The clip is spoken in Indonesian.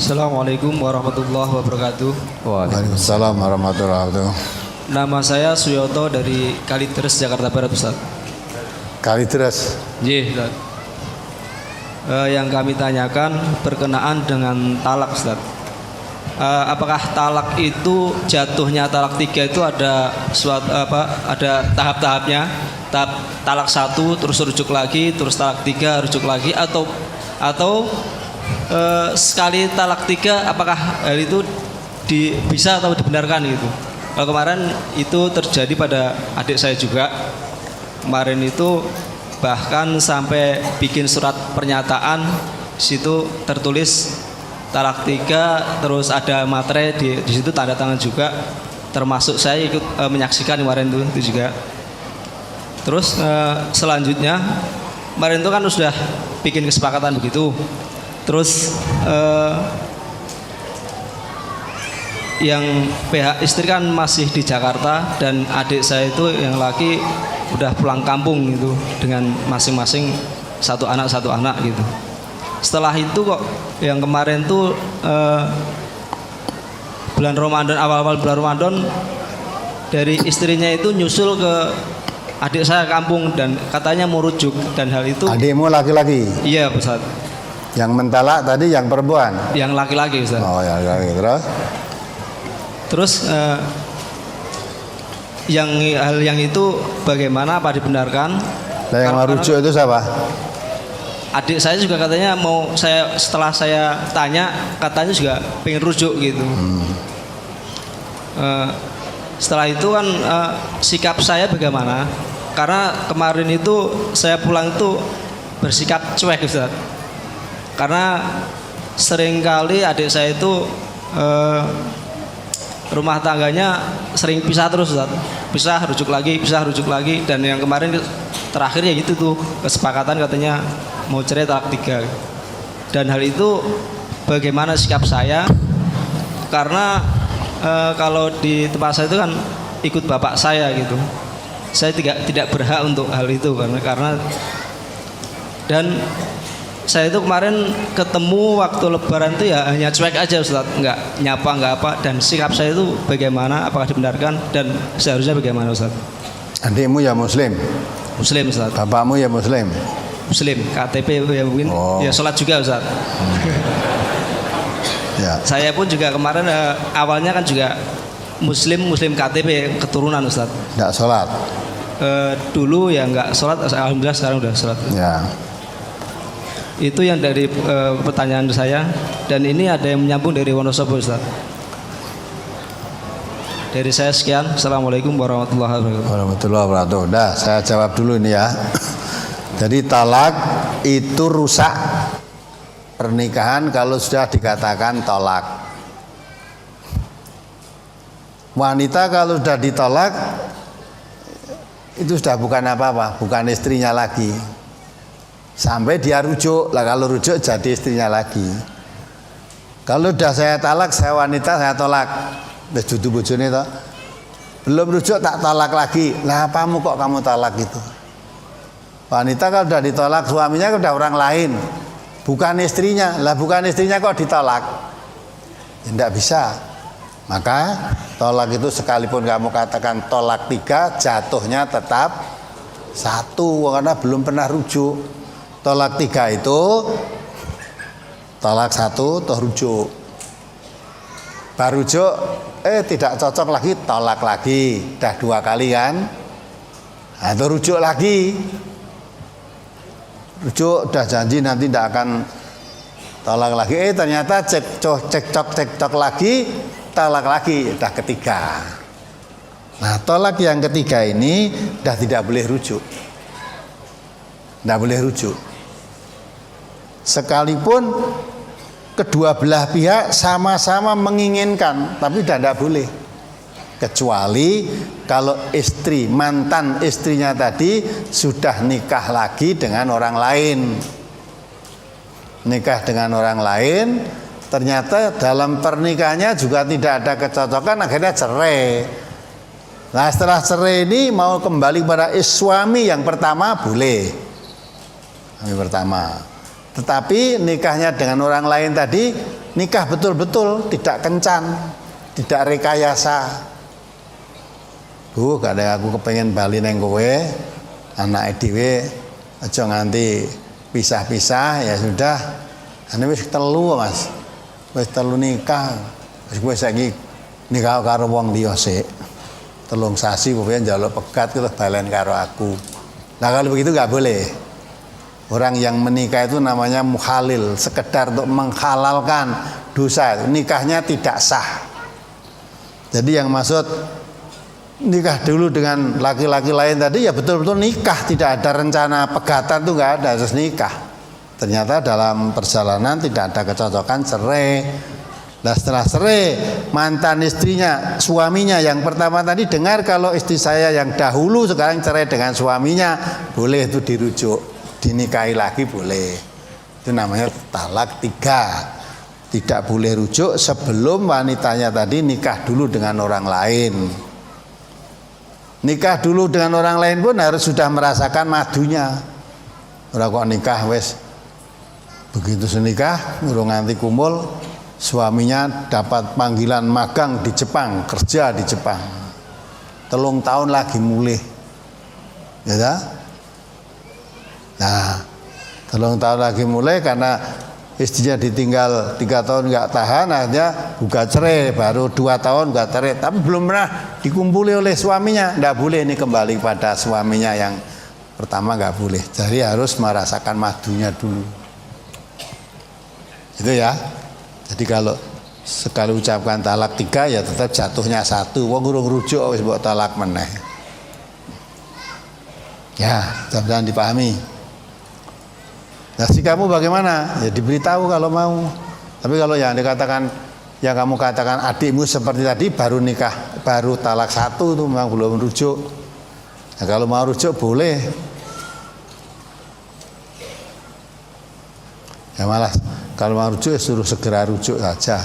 Assalamualaikum warahmatullahi wabarakatuh. Waalaikumsalam warahmatullahi wabarakatuh. Nama saya Suyoto dari Kalideres, Jakarta Barat, Ustaz. Kalideres. Iya, Ustaz. Yang kami tanyakan berkenaan dengan talak, Ustaz. Apakah talak itu jatuhnya talak 3 itu ada ada tahap-tahapnya? Tahap talak 1 terus rujuk lagi, terus talak 3 rujuk lagi, atau sekali talak 3 apakah hal itu bisa atau dibenarkan gitu? Kalau kemarin itu terjadi pada adik saya juga. Kemarin itu bahkan sampai bikin surat pernyataan, situ tertulis talak 3, terus ada materai di situ tanda tangan juga, termasuk saya ikut menyaksikan kemarin itu juga. Terus selanjutnya kemarin itu kan sudah bikin kesepakatan begitu. Terus yang pihak istri kan masih di Jakarta dan adik saya itu yang laki udah pulang kampung gitu dengan masing-masing satu anak gitu. Setelah itu kok yang kemarin tuh bulan Ramadan, awal-awal bulan Ramadan, dari istrinya itu nyusul ke adik saya kampung dan katanya mau rujuk, dan hal itu. Adikmu laki-laki? Iya, Ustaz. Yang mentalak tadi yang perempuan? Yang laki-laki, Ustaz. Oh, yang laki-laki. Terus hal yang itu bagaimana, apa dibenarkan? Nah, yang mau rujuk itu siapa? Adik saya juga katanya mau, setelah saya tanya katanya juga pengen rujuk gitu. Setelah itu kan sikap saya bagaimana? Karena kemarin itu saya pulang itu bersikap cuek, Ustaz. Karena seringkali adik saya itu rumah tangganya sering pisah terus, Ustaz. Pisah rujuk lagi, dan yang kemarin terakhir ya gitu tuh, kesepakatan katanya mau cerai talak 3. Dan hal itu bagaimana sikap saya? Karena kalau di tempat saya itu kan ikut bapak saya gitu. Saya tidak berhak untuk hal itu karena dan saya itu kemarin ketemu waktu lebaran itu ya hanya cuek aja, Ustaz, nggak nyapa, nggak apa. Dan sikap saya itu bagaimana, apakah dibenarkan dan seharusnya bagaimana, Ustaz? Adikmu ya muslim? Muslim, Ustaz. Bapakmu ya muslim? Muslim, KTP ya mungkin. Ya sholat juga, Ustaz. Ya. Saya pun juga kemarin awalnya kan juga muslim KTP keturunan, Ustaz. Nggak sholat? Dulu ya nggak sholat, alhamdulillah sekarang udah sholat. Ya. Itu yang dari pertanyaan saya. Dan ini ada yang menyambung dari Wonosobo, Ustaz. Dari saya sekian. Assalamualaikum warahmatullahi wabarakatuh. Warahmatullahi wabarakatuh. Dah, saya jawab dulu ini ya. Jadi talak itu rusak pernikahan kalau sudah dikatakan tolak. Wanita kalau sudah ditolak itu sudah bukan apa-apa, bukan istrinya lagi. Sampai dia rujuk, lah kalau rujuk jadi istrinya lagi. Kalau sudah saya talak, saya wanita, saya tolak. Wis dudu bojone to. Belum rujuk tak tolak lagi. Lah apamu kok kamu tolak gitu? Wanita kalau sudah ditolak, suaminya sudah orang lain, bukan istrinya. Lah bukan istrinya kok ditolak? Ya, tidak bisa. Maka tolak itu sekalipun kamu katakan tolak 3, jatuhnya tetap 1 karena belum pernah rujuk. Tolak 3 itu tolak 1 toh rujuk. Baru rujuk tidak cocok lagi, tolak lagi. Dah 2 kali kan? Nah, itu rujuk lagi. Rujuk udah janji nanti tidak akan tolak lagi. Ternyata cekcok lagi, tolak lagi, udah ketiga. Nah, tolak yang ketiga ini udah tidak boleh rujuk. Tidak boleh rujuk. Sekalipun kedua belah pihak sama-sama menginginkan, tapi tidak boleh. Kecuali kalau istri, mantan istrinya tadi sudah nikah lagi dengan orang lain. Nikah dengan orang lain, ternyata dalam pernikahannya juga tidak ada kecocokan, akhirnya cerai. Nah, setelah cerai ini mau kembali pada suami yang pertama boleh. Suami pertama. Tetapi nikahnya dengan orang lain tadi nikah betul-betul, tidak kencan, tidak rekayasa. Bu, kadang aku kepengen bali neng kowe, anak dhewe aja nganti pisah-pisah, ya sudah. Ane wis telu Mas. Wis telu nikah. Wis kowe saiki nikah karo wong liya sik. Telung sasi kowe njaluk pegat terus balen karo aku. Nah kalau begitu nggak boleh. Orang yang menikah itu namanya mukhalil, sekedar untuk menghalalkan dosa. Nikahnya tidak sah. Jadi yang maksud nikah dulu dengan laki-laki lain tadi ya betul-betul nikah, tidak ada rencana pegatan tuh nggak ada, terus nikah. Ternyata dalam perjalanan tidak ada kecocokan, cerai. Nah setelah cerai, mantan istrinya, suaminya yang pertama tadi dengar kalau istri saya yang dahulu sekarang cerai dengan suaminya, boleh itu dirujuk, dinikahi lagi boleh. Itu namanya talak 3. Tidak boleh rujuk sebelum wanitanya tadi nikah dulu dengan orang lain. Nikah dulu dengan orang lain pun harus sudah merasakan madunya. Ora kok nikah wes begitu senikah urung nganti kumpul, suaminya dapat panggilan magang di Jepang, kerja di Jepang. 3 tahun lagi mulih. Ya dah? Nah, 3 tahun lagi mulai karena istrinya ditinggal 3 tahun nggak tahan, akhirnya gugat cerai, baru 2 tahun gugat cerai, tapi belum pernah dikumpuli oleh suaminya. Nggak boleh ini kembali pada suaminya yang pertama, nggak boleh. Jadi harus merasakan madunya dulu. Itu ya. Jadi kalau sekali ucapkan talak 3 ya tetap jatuhnya 1. Wong urung rujuk wis mbok talak meneh. Ya, mudah-mudahan dipahami. Nah, kamu bagaimana? Ya diberitahu kalau mau. Tapi kalau yang dikatakan, yang kamu katakan adikmu seperti tadi baru nikah, baru talak 1 itu memang belum rujuk. Nah, kalau mau rujuk boleh. Ya malas. Kalau mau rujuk suruh segera rujuk saja.